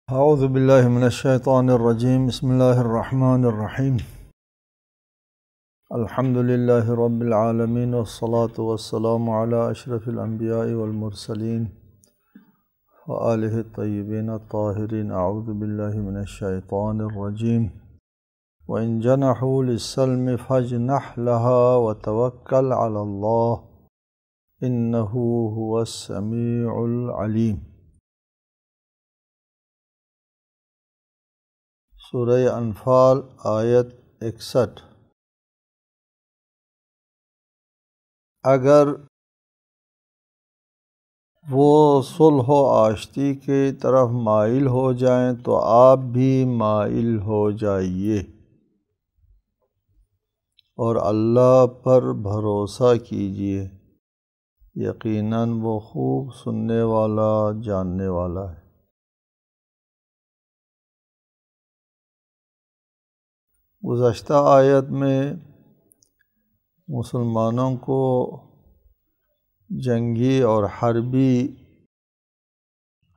اعوذ باللہ من الشیطان الرجیم بسم اللہ الرحمن الرحیم الحمد للہ رب العالمین والصلاة والسلام علی اشرف الانبیاء والمرسلین وآلہ الطیبین الطاہرین اعوذ باللہ من الشیطان الرجیم وإن جنحوا للسلم فاجنح لها وتوکل علی اللہ انہ هو السمیع العلیم۔ سورہ انفال آیت 61۔ اگر وہ صلح و آشتی کی طرف مائل ہو جائیں تو آپ بھی مائل ہو جائیے اور اللہ پر بھروسہ کیجیے، یقیناً وہ خوب سننے والا جاننے والا ہے۔ گزشتہ آیت میں مسلمانوں کو جنگی اور حربی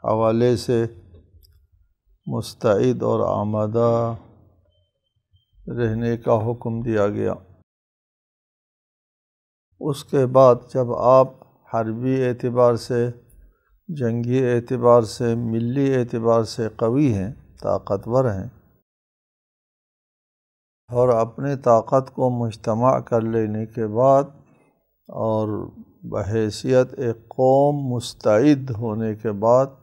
حوالے سے مستعد اور آمادہ رہنے کا حکم دیا گیا۔ اس کے بعد جب آپ حربی اعتبار سے، جنگی اعتبار سے، ملی اعتبار سے قوی ہیں، طاقتور ہیں، اور اپنی طاقت کو مجتمع کر لینے کے بعد اور بحیثیت ایک قوم مستعد ہونے کے بعد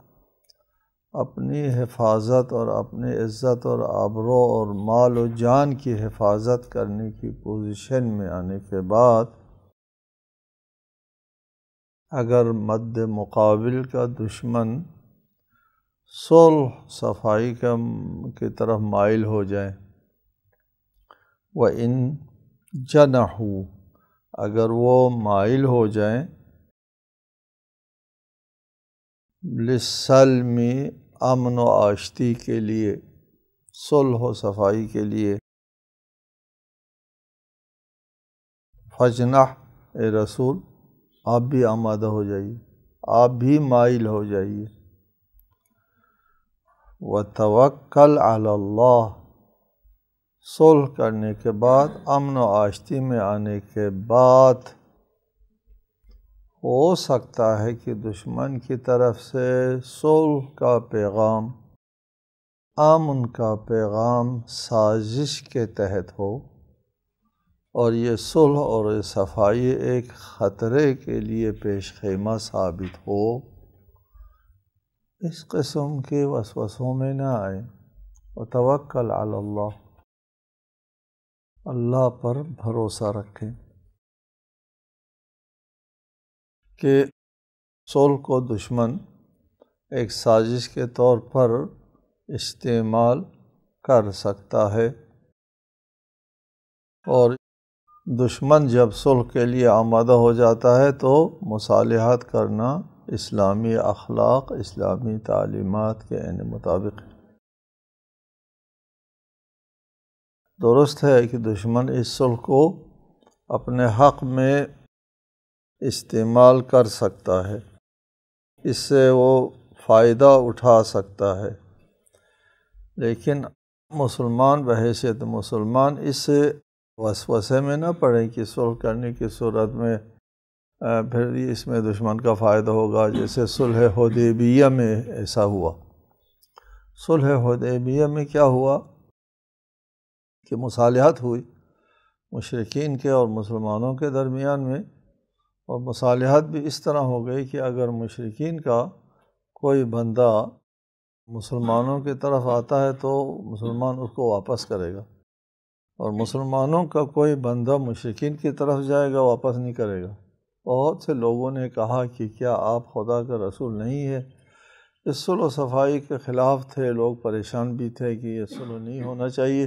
اپنی حفاظت اور اپنی عزت اور آبرو اور مال و جان کی حفاظت کرنے کی پوزیشن میں آنے کے بعد اگر مد مقابل کا دشمن صلح صفائی کی طرف مائل ہو جائیں، وَإِن جَنَحُوا، اگر وہ مائل ہو جائیں، لِلسَّلْمِ، امن و آشتی کے لیے، صلح و صفائی کے لیے، فَاجْنَحْ، اے رسول آپ بھی آمادہ ہو جائیے، آپ بھی مائل ہو جائیے، وَتَوَکَّلْ عَلَى اللَّهِ، صلح کرنے کے بعد، امن و آشتی میں آنے کے بعد ہو سکتا ہے کہ دشمن کی طرف سے صلح کا پیغام، امن کا پیغام سازش کے تحت ہو، اور یہ صلح اور یہ صفائی ایک خطرے کے لیے پیش خیمہ ثابت ہو، اس قسم کے وسوسوں میں نہ آئے۔ وتوکل علی اللہ، اللہ پر بھروسہ رکھیں کہ صلح کو دشمن ایک سازش کے طور پر استعمال کر سکتا ہے، اور دشمن جب صلح کے لیے آمادہ ہو جاتا ہے تو مصالحت کرنا اسلامی اخلاق، اسلامی تعلیمات کے عین مطابق ہے۔ درست ہے کہ دشمن اس صلح کو اپنے حق میں استعمال کر سکتا ہے، اس سے وہ فائدہ اٹھا سکتا ہے، لیکن مسلمان بحیثیت مسلمان اس وسوسے میں نہ پڑیں کہ صلح کرنے کی صورت میں پھر اس میں دشمن کا فائدہ ہوگا، جیسے صلح حدیبیہ میں ایسا ہوا۔ صلح حدیبیہ میں کیا ہوا کہ مصالحت ہوئی مشرکین کے اور مسلمانوں کے درمیان میں، اور مصالحت بھی اس طرح ہو گئی کہ اگر مشرکین کا کوئی بندہ مسلمانوں کی طرف آتا ہے تو مسلمان اس کو واپس کرے گا، اور مسلمانوں کا کوئی بندہ مشرکین کی طرف جائے گا واپس نہیں کرے گا۔ بہت سے لوگوں نے کہا کہ کیا آپ خدا کا رسول نہیں ہے؟ اس صلح و صفائی کے خلاف تھے، لوگ پریشان بھی تھے کہ یہ صلح نہیں ہونا چاہیے،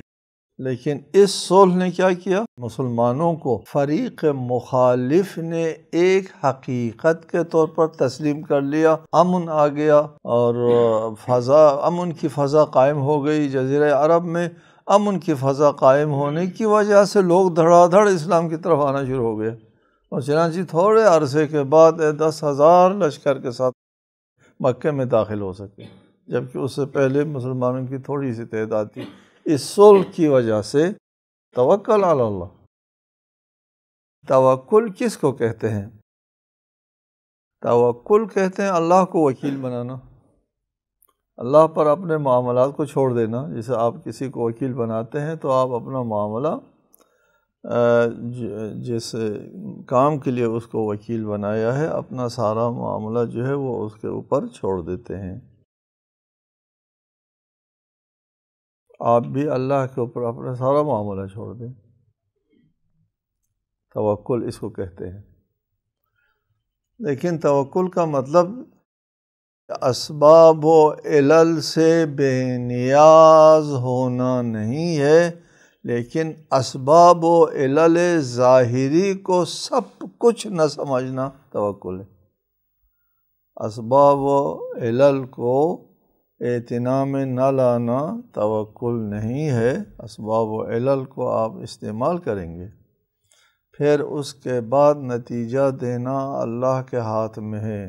لیکن اس صلح نے کیا کیا؟ مسلمانوں کو فریق مخالف نے ایک حقیقت کے طور پر تسلیم کر لیا، امن آ گیا، اور امن کی فضا قائم ہو گئی جزیرہ عرب میں۔ امن کی فضا قائم ہونے کی وجہ سے لوگ دھڑا دھڑ اسلام کی طرف آنا شروع ہو گئے، اور چنانچہ تھوڑے عرصے کے بعد 10,000 لشکر کے ساتھ مکے میں داخل ہو سکے۔ جبکہ اس سے پہلے مسلمانوں کی تھوڑی سی تعداد تھی۔ اس صلح کی وجہ سے توکل علی اللہ۔ توکل کس کو کہتے ہیں؟ توکل کہتے ہیں اللہ کو وکیل بنانا، اللہ پر اپنے معاملات کو چھوڑ دینا۔ جیسے آپ کسی کو وکیل بناتے ہیں تو آپ اپنا معاملہ جس کام کے لیے اس کو وکیل بنایا ہے، اپنا سارا معاملہ جو ہے وہ اس کے اوپر چھوڑ دیتے ہیں۔ آپ بھی اللہ کے اوپر اپنا سارا معاملہ چھوڑ دیں، توکل اس کو کہتے ہیں۔ لیکن توکل کا مطلب اسباب و علل سے بے نیاز ہونا نہیں ہے، لیکن اسباب و علل ظاہری کو سب کچھ نہ سمجھنا توکل ہے۔ اسباب و علل کو اعتنا میں نہ لانا توکل نہیں ہے۔ اسباب و علل کو آپ استعمال کریں گے، پھر اس کے بعد نتیجہ دینا اللہ کے ہاتھ میں ہے،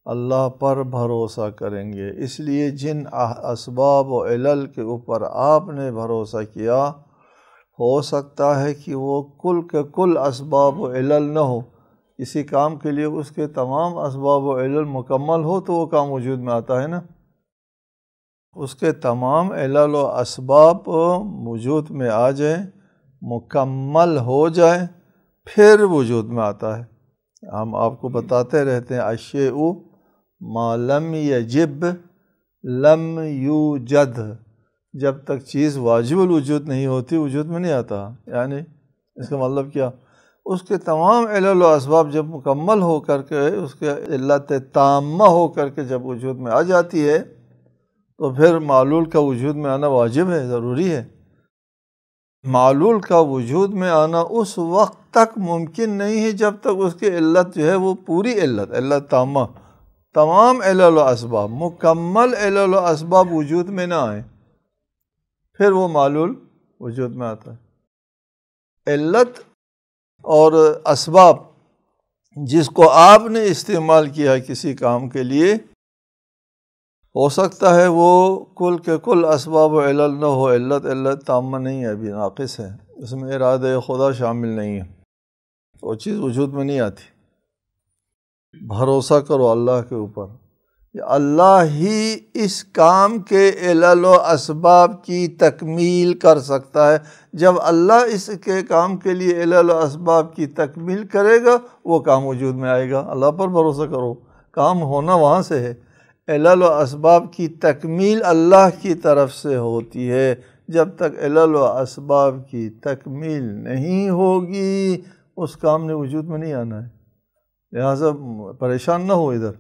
اللہ پر بھروسہ کریں گے۔ اس لیے جن اسباب و علل کے اوپر آپ نے بھروسہ کیا، ہو سکتا ہے کہ وہ کل کے کل اسباب و علل نہ ہو، کسی کام کے لیے اس کے تمام اسباب و علل مکمل ہو تو وہ کام وجود میں آتا ہے نا، اس کے تمام علل و اسباب وجود میں آ جائیں، مکمل ہو جائیں، پھر وجود میں آتا ہے۔ ہم آپ کو بتاتے رہتے ہیں الشیء ما لم یجب لم یوجد، جب تک چیز واجب الوجود نہیں ہوتی وجود میں نہیں آتا۔ یعنی اس کا مطلب کیا؟ اس کے تمام علل و اسباب جب مکمل ہو کر کے، اس کے علت تامہ ہو کر کے جب وجود میں آ جاتی ہے تو پھر معلول کا وجود میں آنا واجب ہے، ضروری ہے۔ معلول کا وجود میں آنا اس وقت تک ممکن نہیں ہے جب تک اس کی علت جو ہے وہ پوری علت تامہ، تمام علل و اسباب، مکمل علل و اسباب وجود میں نہ آئیں، پھر وہ معلول وجود میں آتا ہے۔ علت اور اسباب جس کو آپ نے استعمال کیا کسی کام کے لیے، ہو سکتا ہے وہ کل کے کل اسباب و علل نہ ہو، علت تامہ نہیں ہے، ابھی ناقص ہے، اس میں ارادہ خدا شامل نہیں ہے، وہ چیز وجود میں نہیں آتی۔ بھروسہ کرو اللہ کے اوپر، اللہ ہی اس کام کے علل و اسباب کی تکمیل کر سکتا ہے۔ جب اللہ اس کے کام کے لیے علل و اسباب کی تکمیل کرے گا وہ کام وجود میں آئے گا۔ اللہ پر بھروسہ کرو، کام ہونا وہاں سے ہے۔ علل و اسباب کی تکمیل اللہ کی طرف سے ہوتی ہے۔ جب تک علل و اسباب کی تکمیل نہیں ہوگی اس کام نے وجود میں نہیں آنا ہے۔ لہٰذا پریشان نہ ہو، ادھر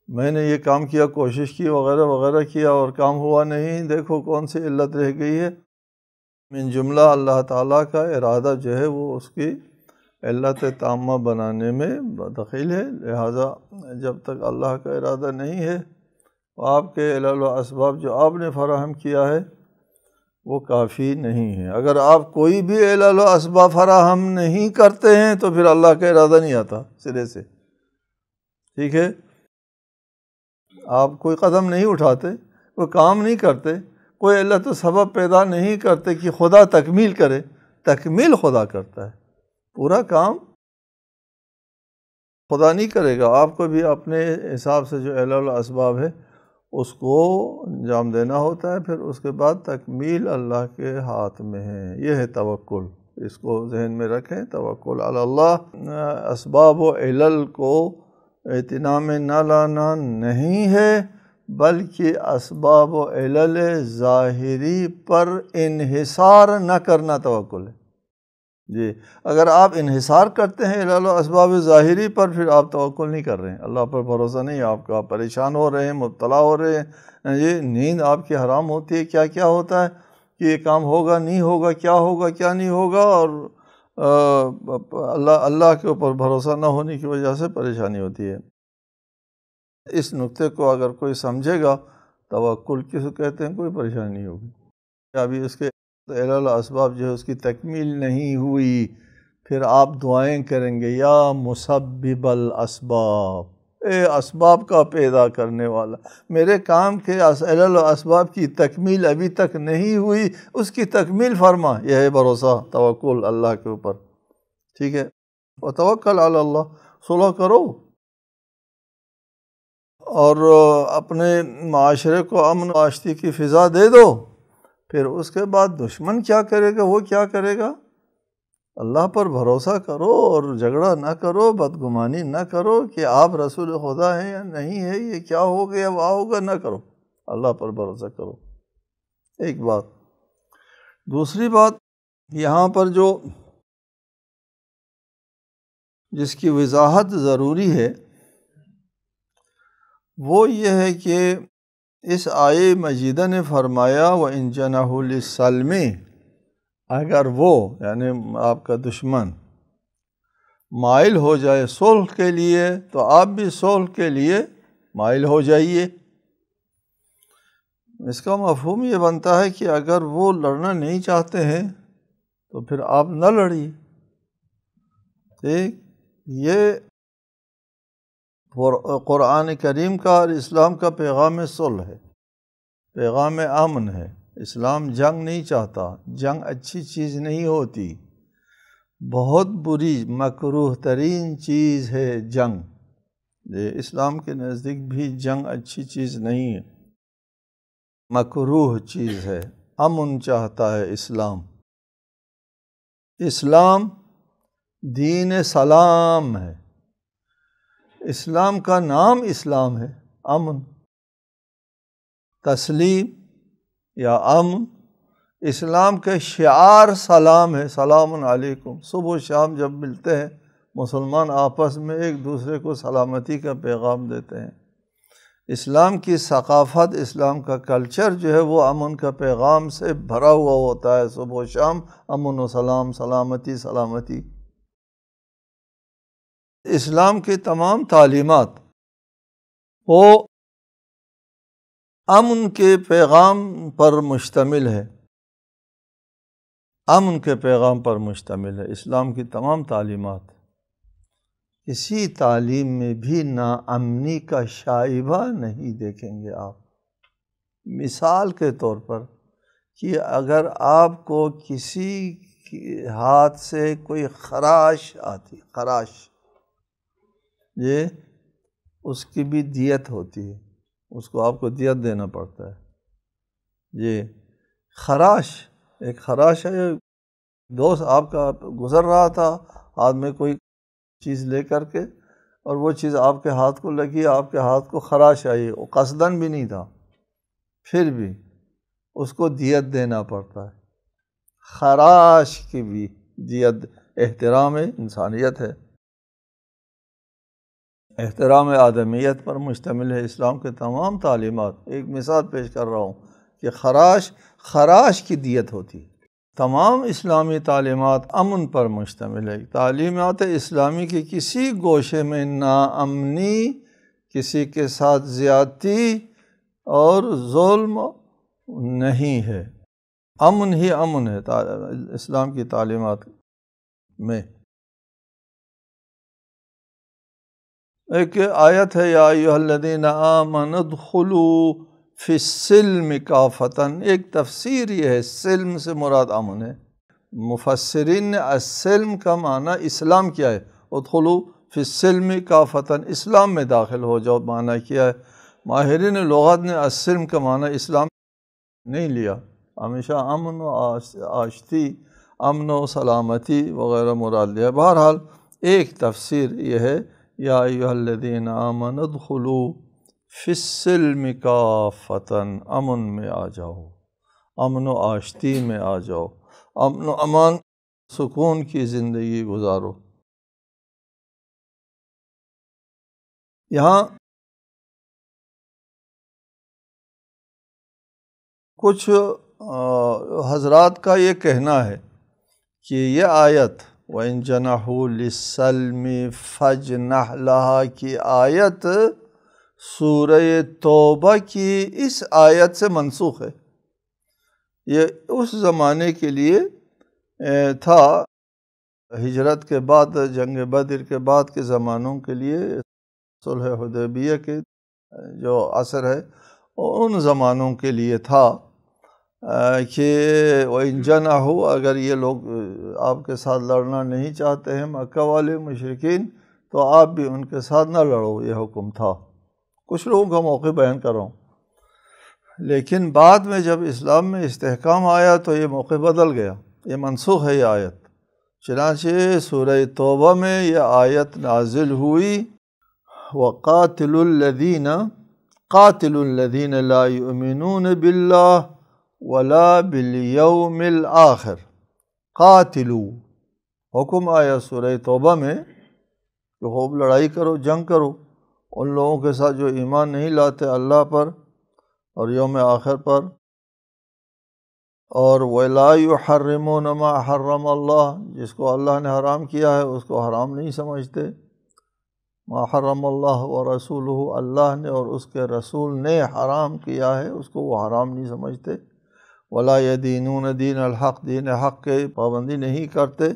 میں نے یہ کام کیا، کوشش کی، وغیرہ وغیرہ کیا اور کام ہوا نہیں، دیکھو کون سی علت رہ گئی ہے۔ من جملہ اللہ تعالیٰ کا ارادہ جو ہے وہ اس کی علت تامہ بنانے میں دخیل ہے۔ لہٰذا جب تک اللہ کا ارادہ نہیں ہے، آپ کے علل و اسباب جو آپ نے فراہم کیا ہے وہ کافی نہیں ہے۔ اگر آپ کوئی بھی علل و اسباب فراہم نہیں کرتے ہیں تو پھر اللہ کا ارادہ نہیں آتا سرے سے، ٹھیک ہے؟ آپ کوئی قدم نہیں اٹھاتے، کوئی کام نہیں کرتے، کوئی علت و سبب پیدا نہیں کرتے کہ خدا تکمیل کرے، تکمیل خدا کرتا ہے، پورا کام خدا نہیں کرے گا۔ آپ کو بھی اپنے حساب سے جو علل و اسباب ہے اس کو انجام دینا ہوتا ہے، پھر اس کے بعد تکمیل اللہ کے ہاتھ میں ہے۔ یہ ہے توکل، اس کو ذہن میں رکھیں۔ توکل علی اللہ اسباب و علل کو اعتنا میں نہ لانا نہیں ہے، بلکہ اسباب و علل ظاہری پر انحصار نہ کرنا توکل ہے۔ جی، اگر آپ انحصار کرتے ہیں علل و اسباب ظاہری پر، پھر آپ توکل نہیں کر رہے ہیں، اللہ پر بھروسہ نہیں آپ کا، آپ پریشان ہو رہے ہیں، مبتلا ہو رہے ہیں، یہ نیند آپ کی حرام ہوتی ہے، کیا کیا ہوتا ہے کہ یہ کام ہوگا نہیں ہوگا، کیا ہوگا کیا نہیں ہوگا، اور اللہ کے اوپر بھروسہ نہ ہونے کی وجہ سے پریشانی ہوتی ہے۔ اس نقطے کو اگر کوئی سمجھے گا توکل کس کو کہتے ہیں، کوئی پریشانی نہیں ہوگی۔ ابھی اس کے علل و اسباب جو ہے اس کی تکمیل نہیں ہوئی، پھر آپ دعائیں کریں گے، یا مسبب الاسباب، اے اسباب کا پیدا کرنے والا، میرے کام کے علل و اسباب کی تکمیل ابھی تک نہیں ہوئی، اس کی تکمیل فرما۔ یہ ہے بھروسہ، توکل اللہ کے اوپر، ٹھیک ہے۔ وتوکل علی اللہ، صلح کرو اور اپنے معاشرے کو امن و آشتی کی فضا دے دو۔ پھر اس کے بعد دشمن کیا کرے گا، وہ کیا کرے گا، اللہ پر بھروسہ کرو اور جھگڑا نہ کرو، بدگمانی نہ کرو کہ آپ رسول خدا ہیں یا نہیں ہے، یہ کیا ہو گیا وہ ہوگا، نہ کرو، اللہ پر بھروسہ کرو، ایک بات۔ دوسری بات یہاں پر جو جس کی وضاحت ضروری ہے وہ یہ ہے کہ اس آیے مجیدہ نے فرمایا وَإِن جَنَحُوا لِلسَّلْمِ، اگر وہ یعنی آپ کا دشمن مائل ہو جائے صلح کے لیے تو آپ بھی صلح کے لیے مائل ہو جائیے۔ اس کا مفہوم یہ بنتا ہے کہ اگر وہ لڑنا نہیں چاہتے ہیں تو پھر آپ نہ لڑیے، ٹھیک۔ یہ قرآن کریم کا اور اسلام کا پیغام صلح ہے، پیغام امن ہے۔ اسلام جنگ نہیں چاہتا، جنگ اچھی چیز نہیں ہوتی، بہت بری مکروہ ترین چیز ہے جنگ۔ یہ اسلام کے نزدیک بھی جنگ اچھی چیز نہیں ہے، مکروہ چیز ہے۔ امن چاہتا ہے اسلام۔ اسلام دین سلام ہے، اسلام کا نام اسلام ہے، امن، تسلیم یا امن۔ اسلام کے شعار سلام ہے، سلام علیکم۔ صبح و شام جب ملتے ہیں مسلمان آپس میں ایک دوسرے کو سلامتی کا پیغام دیتے ہیں۔ اسلام کی ثقافت، اسلام کا کلچر جو ہے وہ امن کا پیغام سے بھرا ہوا ہوتا ہے۔ صبح و شام امن و سلام، سلامتی سلامتی۔ اسلام کی تمام تعلیمات وہ امن کے پیغام پر مشتمل ہے، امن کے پیغام پر مشتمل ہے اسلام کی تمام تعلیمات۔ کسی تعلیم میں بھی ناامنی کا شائبہ نہیں دیکھیں گے آپ۔ مثال کے طور پر کہ اگر آپ کو کسی کے ہاتھ سے کوئی خراش آتی، خراش، یہ اس کی بھی دیت ہوتی ہے، اس کو آپ کو دیت دینا پڑتا ہے۔ یہ خراش، ایک خراش ہے، دوست آپ کا گزر رہا تھا ہاتھ میں کوئی چیز لے کر کے اور وہ چیز آپ کے ہاتھ کو لگی، آپ کے ہاتھ کو خراش آئی، وہ قصداً بھی نہیں تھا، پھر بھی اس کو دیت دینا پڑتا ہے۔ خراش کی بھی دیت، احترام انسانیت ہے، احترام آدمیت پر مشتمل ہے اسلام کے تمام تعلیمات۔ ایک مثال پیش کر رہا ہوں کہ خراش کی دیت ہوتی ہے۔ تمام اسلامی تعلیمات امن پر مشتمل ہے۔ تعلیمات اسلامی کے کسی گوشے میں ناامنی، کسی کے ساتھ زیادتی اور ظلم نہیں ہے، امن ہی امن ہے اسلام کی تعلیمات میں۔ ایک آیت ہے یا ایھا الذین آمنوا ادخلوا فی السلم کافۃ، ایک تفسیر یہ ہے، سلم سے مراد امن ہے۔ مفسرین نے السلم کا معنی اسلام کیا ہے، ادخلوا فی السلم کافۃ، اسلام میں داخل ہو جاؤ معنی کیا ہے۔ ماہرین لغت نے السلم کا معنی اسلام نہیں لیا، ہمیشہ امن و آشتی، امن و سلامتی وغیرہ مراد لیا۔ بہرحال ایک تفسیر یہ ہے یا ایھا الذین آمنوا ادخلوا فی السلم کافۃ، امن میں آ جاؤ، امن و آشتی میں آ جاؤ، امن و امان، سکون کی زندگی گزارو۔ یہاں کچھ حضرات کا یہ کہنا ہے کہ یہ آیت وَإِن جَنَحُوا لِلسَّلْمِ فَاجْنَحْ لَهَا کی آیت سورہ توبہ کی اس آیت سے منسوخ ہے۔ یہ اس زمانے کے لیے تھا، ہجرت کے بعد، جنگ بدر کے بعد کے زمانوں کے لیے صلح حدیبیہ کے جو عصر ہے ان زمانوں کے لیے تھا کہ وَإِن جَنَحُوا، اگر یہ لوگ آپ کے ساتھ لڑنا نہیں چاہتے ہیں مکہ والے مشرکین، تو آپ بھی ان کے ساتھ نہ لڑو، یہ حکم تھا۔ کچھ لوگوں کا موقع بیان کر رہا ہوں، لیکن بعد میں جب اسلام میں استحکام آیا تو یہ موقع بدل گیا، یہ منسوخ ہے یہ آیت۔ چنانچہ سورہ توبہ میں یہ آیت نازل ہوئی، وَقَاتِلُوا الَّذِينَ لَا يُؤْمِنُونَ بِاللَّهِ وَلَا بِالْيَوْمِ الْآخِرِ۔ قاتلو حکم آیا سورہ توبہ میں کہ خوب لڑائی کرو، جنگ کرو ان لوگوں کے ساتھ جو ایمان نہیں لاتے اللہ پر اور یوم آخر پر، اور وَلَا يُحَرِّمُونَ مَا حَرَّمَ اللَّهُ، جس کو اللہ نے حرام کیا ہے اس کو حرام نہیں سمجھتے، ما حرم اللہ ورسولہ، اللہ نے اور اس کے رسول نے حرام کیا ہے اس کو وہ حرام نہیں سمجھتے، ولا یدینون دین الحق، دین حق کے پابندی نہیں کرتے،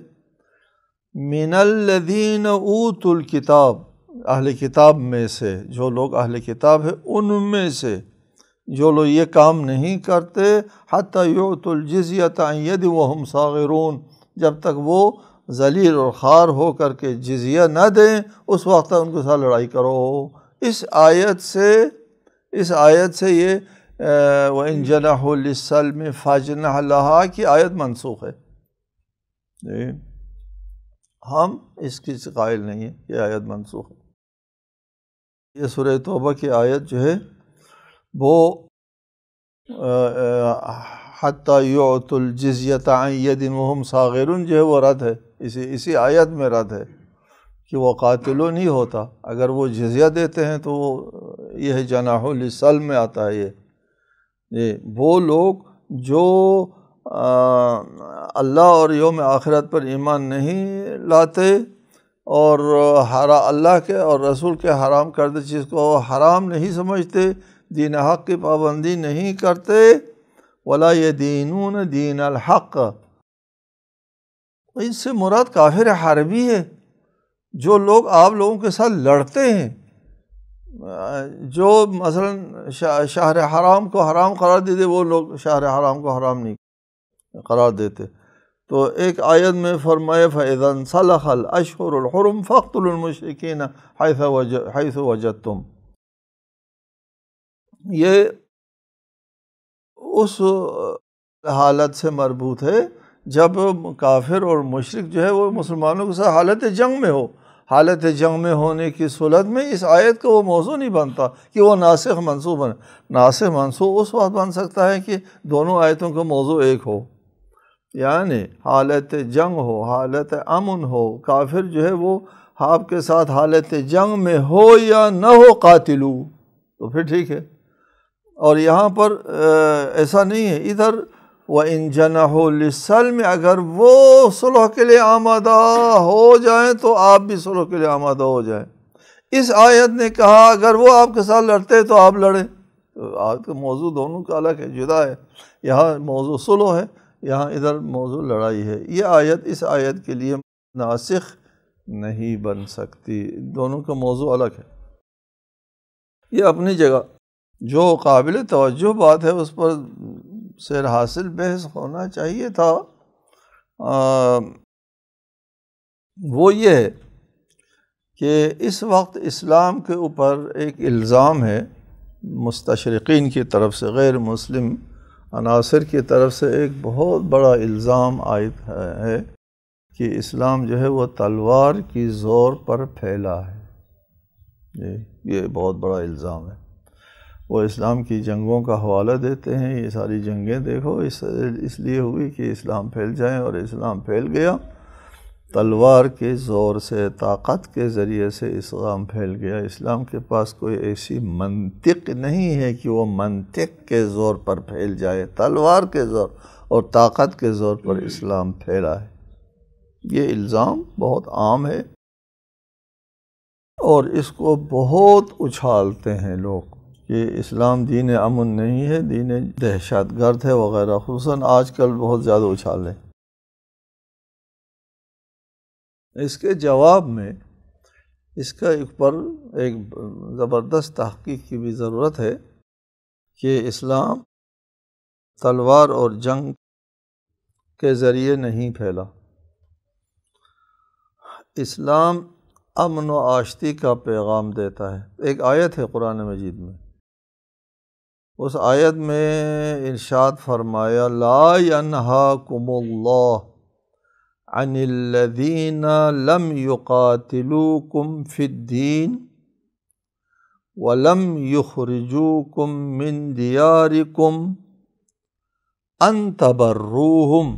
من الذین اوتوا الکتاب، اہل کتاب میں سے، جو لوگ اہل کتاب ہے ان میں سے جو لوگ یہ کام نہیں کرتے، حتی یعطوا الجزیۃ عن ید وہم صاغرون، جب تک وہ ذلیل اور خوار ہو کر کے جزیہ نہ دیں اس وقت ان کے ساتھ لڑائی کرو۔ اس آیت سے یہ وَإِن جَنَحُوا لِلسَّلْمِ فَاجْنَحْ لَهَا کی آیت منسوخ ہے۔ ہم اس کی قائل نہیں ہیں کہ آیت منسوخ ہے۔ یہ سورہ توبہ کی آیت جو ہے وہ حَتَّى يُعْطُوا الْجِزْيَةَ عَنْ يَدٍ وَهُمْ صَاغِرُونَ جو ہے وہ رد ہے، اسی آیت میں رد ہے کہ وہ قاتلوں نہیں ہوتا، اگر وہ جزیہ دیتے ہیں تو یہ جناح للسلم میں آتا ہے۔ یہ وہ لوگ جو اللہ اور یوم آخرت پر ایمان نہیں لاتے اور اللہ کے اور رسول کے حرام کردہ چیز کو حرام نہیں سمجھتے، دین حق کی پابندی نہیں کرتے، ولا یدینون دین الحق، اس سے مراد کافر حربی ہے، جو لوگ آپ لوگوں کے ساتھ لڑتے ہیں، جو مثلا شہر حرام کو حرام قرار دیتے وہ لوگ شہر حرام کو حرام نہیں قرار دیتے۔ تو ایک آیت میں فرمایا فَإِذَا انْسَلَخَ الْأَشْهُرُ الْحُرُمُ فَاقْتُلُوا الْمُشْرِكِينَ حَيْثُ وَجَدتُّمْ، یہ اس حالت سے مربوط ہے جب کافر اور مشرک جو ہے وہ مسلمانوں کے ساتھ حالت جنگ میں ہو۔ حالت جنگ میں ہونے کی صورت میں اس آیت کا وہ موضوع نہیں بنتا کہ وہ ناسخ منسوخ بنے۔ ناسخ منسوخ اس وقت بن سکتا ہے کہ دونوں آیتوں کا موضوع ایک ہو، یعنی حالت جنگ ہو، حالت امن ہو، کافر جو ہے وہ آپ کے ساتھ حالت جنگ میں ہو یا نہ ہو قاتلو، تو پھر ٹھیک ہے۔ اور یہاں پر ایسا نہیں ہے، ادھر وَإِن جَنَحُوا لِلسَّلْمِ، اگر وہ صلح کے لیے آمادہ ہو جائیں تو آپ بھی صلح کے لیے آمادہ ہو جائیں۔ اس آیت نے کہا اگر وہ آپ کے ساتھ لڑتے تو آپ لڑیں، تو آیت کا موضوع دونوں کا الگ ہے، جدا ہے، یہاں موضوع صلح ہے، یہاں ادھر موضوع لڑائی ہے۔ یہ آیت اس آیت کے لیے ناسخ نہیں بن سکتی، دونوں کا موضوع الگ ہے۔ یہ اپنی جگہ جو قابل توجہ بات ہے اس پر سیر حاصل بحث ہونا چاہیے تھا، وہ یہ ہے کہ اس وقت اسلام کے اوپر ایک الزام ہے مستشرقین کی طرف سے، غیر مسلم عناصر کی طرف سے ایک بہت بڑا الزام عائد ہے کہ اسلام جو ہے وہ تلوار کی زور پر پھیلا ہے۔ یہ بہت بڑا الزام ہے۔ وہ اسلام کی جنگوں کا حوالہ دیتے ہیں، یہ ساری جنگیں دیکھو اس لیے ہوئی کہ اسلام پھیل جائیں، اور اسلام پھیل گیا تلوار کے زور سے، طاقت کے ذریعے سے اسلام پھیل گیا۔ اسلام کے پاس کوئی ایسی منطق نہیں ہے کہ وہ منطق کے زور پر پھیل جائے، تلوار کے زور اور طاقت کے زور پر اسلام پھیلا ہے۔ یہ الزام بہت عام ہے اور اس کو بہت اچھالتے ہیں لوگ کہ اسلام دین امن نہیں ہے، دین دہشت گرد ہے وغیرہ، خصوصاً آج کل بہت زیادہ اچھال رہے ہیں۔ اس کے جواب میں اس کا پر ایک زبردست تحقیق کی بھی ضرورت ہے کہ اسلام تلوار اور جنگ کے ذریعے نہیں پھیلا۔ اسلام امن و آشتی کا پیغام دیتا ہے۔ ایک آیت ہے قرآن مجید میں، اس آیت میں ارشاد فرمایا لا ینہاکم اللہ عن الذین لم یقاتلوکم فی الدین ولم یخرجوکم من دیارکم ان تبروہم،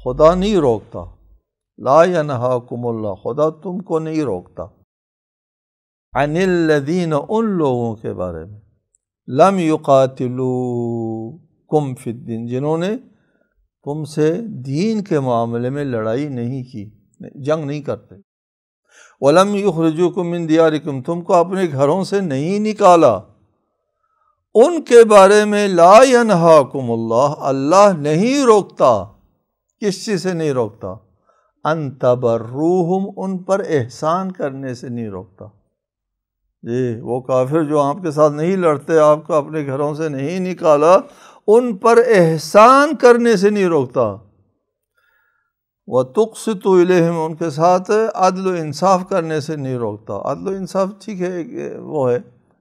خدا نہیں روکتا، لا ینہاکم اللہ، خدا تم کو نہیں روکتا، عن الذین، ان لوگوں کے بارے میں، لم یقاتلوکم فی الدین، جنہوں نے تم سے دین کے معاملے میں لڑائی نہیں کی، جنگ نہیں کرتے، وَلَمْ يُخْرِجُوكُم مِّن دِيَارِكُمْ، تم کو اپنے گھروں سے نہیں نکالا، ان کے بارے میں لا ینہاکم اللہ، اللہ نہیں روکتا، کس چیز سے نہیں روکتا؟ ان تبروہم، ان پر احسان کرنے سے نہیں روکتا۔ جی وہ کافر جو آپ کے ساتھ نہیں لڑتے، آپ کو اپنے گھروں سے نہیں نکالا، ان پر احسان کرنے سے نہیں روکتا۔ وَتُقْسِطُوا إِلَيْهِمْ، ان کے ساتھ عدل و انصاف کرنے سے نہیں روکتا۔ عدل و انصاف ٹھیک ہے، وہ ہے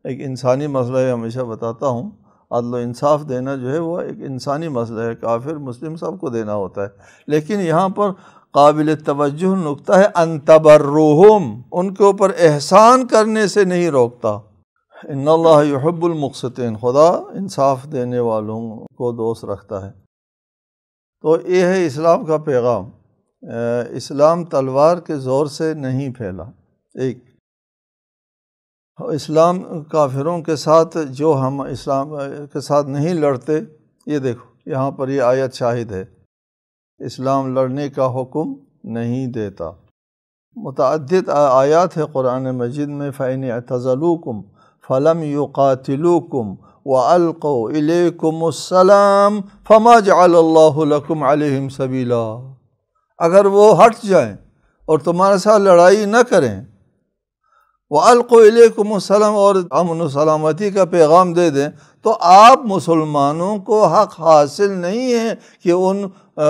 ایک انسانی مسئلہ ہے، ہمیشہ بتاتا ہوں، عدل و انصاف دینا جو ہے وہ ایک انسانی مسئلہ ہے، کافر مسلم سب کو دینا ہوتا ہے، لیکن یہاں پر قابل توجہ نکتہ ہے ان تبروہم، ان کے اوپر احسان کرنے سے نہیں روکتا۔ ان اللہ یحب المقسطین، خدا انصاف دینے والوں کو دوست رکھتا ہے۔ تو یہ ہے اسلام کا پیغام۔ اسلام تلوار کے زور سے نہیں پھیلا۔ ایک اسلام کافروں کے ساتھ جو ہم اسلام کے ساتھ نہیں لڑتے، یہ دیکھو یہاں پر یہ آیت شاہد ہے، اسلام لڑنے کا حکم نہیں دیتا۔ متعدد آیات ہے قرآن مجید میں، فَإِنِ اعْتَزَلُوكُمْ فَلَمْ يُقَاتِلُوكُمْ وَأَلْقَوْا إِلَيْكُمُ السَّلَامَ فَمَا جَعَلَ اللَّهُ لَكُمْ عَلَيْهِمْ سَبِيلًا، اگر وہ ہٹ جائیں اور تمہارے ساتھ لڑائی نہ کریں، وَأَلْقَوْا إِلَيْكُمُ السَّلَامَ، اور امن و سلامتی کا پیغام دے دیں، تو آپ مسلمانوں کو حق حاصل نہیں ہے کہ ان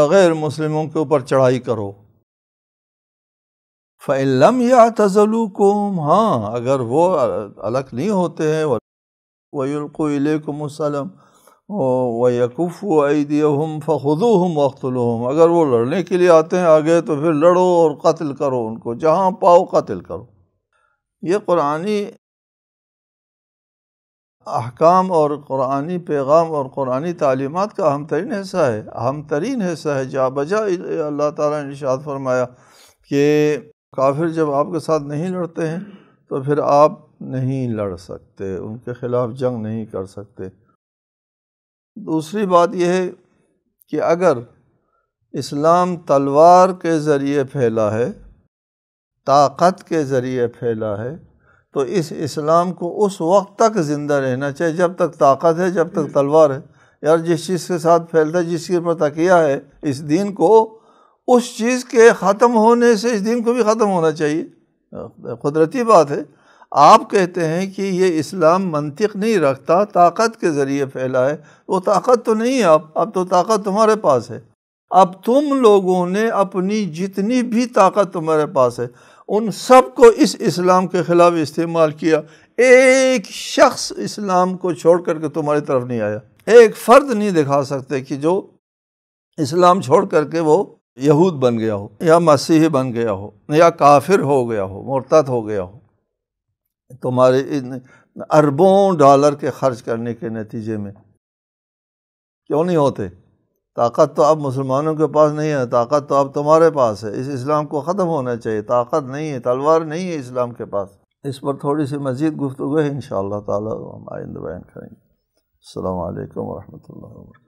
غیر مسلموں کے اوپر چڑھائی کرو۔ فَإِن لَمْ يَعْتَزِلُوكُمْ، ہاں اگر وہ الگ نہیں ہوتے ہیں، وَيُلْقُوا إِلَيْكُمُ السَّلَامَ وَيَكُفُّوا أَيْدِيَهُمْ فَخُذُوهُمْ وَاقْتُلُوهُمْ، اگر وہ لڑنے کے لیے آتے ہیں آگے تو پھر لڑو اور قتل کرو ان کو، جہاں پاؤ قتل کرو۔ یہ قرآنی احکام اور قرآنی پیغام اور قرآنی تعلیمات کا اہم ترین حصہ ہے، اہم ترین حصہ ہے۔ جا بجا اللہ تعالیٰ نے ارشاد فرمایا کہ کافر جب آپ کے ساتھ نہیں لڑتے ہیں تو پھر آپ نہیں لڑ سکتے، ان کے خلاف جنگ نہیں کر سکتے۔ دوسری بات یہ ہے کہ اگر اسلام تلوار کے ذریعے پھیلا ہے، طاقت کے ذریعے پھیلا ہے، تو اس اسلام کو اس وقت تک زندہ رہنا چاہیے جب تک طاقت ہے، جب تک تلوار ہے۔ یار جس چیز کے ساتھ پھیلتا ہے، جس چیز پر تکیہ ہے اس دین کو، اس چیز کے ختم ہونے سے اس دین کو بھی ختم ہونا چاہیے۔ قدرتی بات ہے۔ آپ کہتے ہیں کہ یہ اسلام منطق نہیں رکھتا، طاقت کے ذریعے پھیلا ہے، وہ طاقت تو نہیں ہے، اب تو طاقت تمہارے پاس ہے۔ اب تم لوگوں نے اپنی جتنی بھی طاقت تمہارے پاس ہے ان سب کو اس اسلام کے خلاف استعمال کیا۔ ایک شخص اسلام کو چھوڑ کر کے تمہاری طرف نہیں آیا، ایک فرد نہیں دکھا سکتے کہ جو اسلام چھوڑ کر کے وہ یہود بن گیا ہو، یا مسیحی بن گیا ہو، یا کافر ہو گیا ہو، مرتد ہو گیا ہو، تمہارے اربوں ڈالر کے خرچ کرنے کے نتیجے میں۔ کیوں نہیں ہوتے؟ طاقت تو اب مسلمانوں کے پاس نہیں ہے، طاقت تو اب تمہارے پاس ہے۔ اس اسلام کو ختم ہونا چاہیے، طاقت نہیں ہے، تلوار نہیں ہے اسلام کے پاس۔ اس پر تھوڑی سی مزید گفتگو ہے انشاءاللہ تعالی، ہم آئندہ بیان کریں گے۔ السلام علیکم ورحمۃ اللہ وبرکاتہ۔